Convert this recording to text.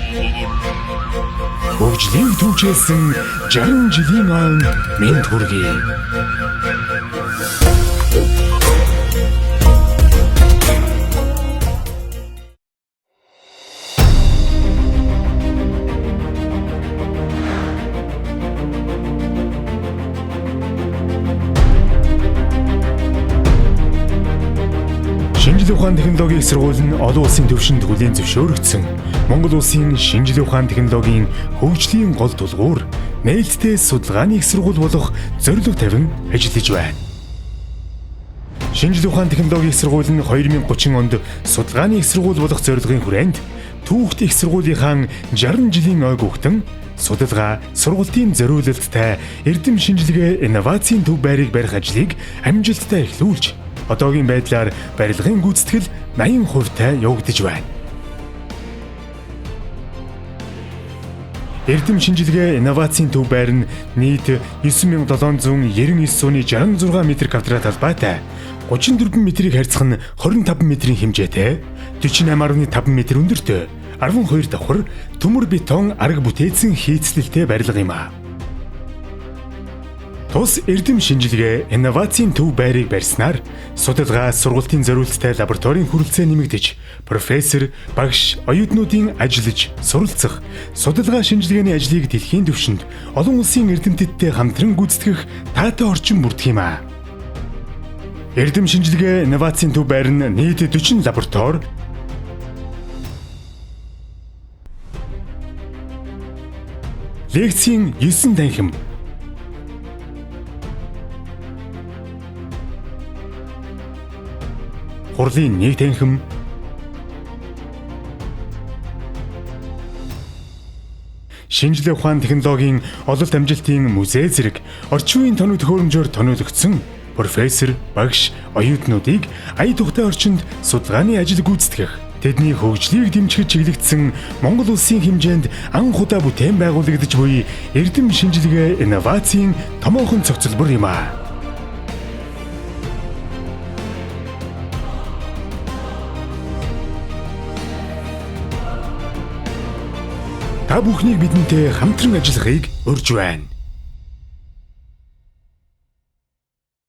Хөгжлийн түүчээсэн 60 жилийн он мэнд хүргэе. Шинжлэх ухааны технологийн сургууль нь олон улсын түвшинд хүлээн зөвшөөрөгдсөн Монгол улсын шинжлэх ухааны технологийн хөгжлийн гол тулгуур нээлттэй судалгааны их сургууль болох зорилго тавин ажиллаж байна. Шинжлэх ухааны технологийн их сургууль нь 2030 онд судалгааны их сургууль болох зорилгын хүрээнд түүхт их сургуулийнхаа 60 жилийн ойг үхтэн судалгаа, сургалтын зориулалттай эрдэм шинжилгээ, инновацийн төв байрыг барих ажлыг амжилттай эхлүүлж одоогийн байдлаар барилгын гүйцэтгэл 80% явагдаж байна. Эрдэм шинжилгээ, инновацийн төв байр нь нийт 9799.66 м2 талбайтай 34 метрийг харьцах нь 25 метрийн хэмжээтэй 48.5 м өндөртэй 12 давхар төмөр бетон арга бүтээсэн хийцлэлтэй барилга юм а. Тус эрдэм шинжилгээ, инновацийн төв байрыг барьснаар судалгаа, сургалтын зориулалттай лабораторийн хүрэлцээ нэмэгдэж, профессор, багш, оюутнуудын ажиллаж, суралцах, судалгаа шинжилгээний ажлыг дэлхийн түвшинд олон улсын эрдэмтдтэй хамтран гүйцэтгэх таатай орчин бүрдэх юм а. Эрдэм шинжилгээ, инновацийн төв байр нь нийт 40 лаборатори, лекцийн 9 танхим, хурлын 1 танхим, шинжлэх ухааны технологийн ололт амжилтын музей зэрэг орчин үеийн тоног төхөөрөмжөөр тоноологдсон профессор, багш, оюутнуудыг ая тухтай орчинд судалгааны ажил гүйцэтгэх, тэдний хөгжлийг дэмжихэж чиглэгдсэн Монгол улсын хэмжээнд анх удаа бүтээн байгуулагдаж буй эрдэм шинжилгээ, инновацийн томоохон цогцлбор юм а. Та бүхнийг бидэнтэй хамтран ажиллахыг урьж байна.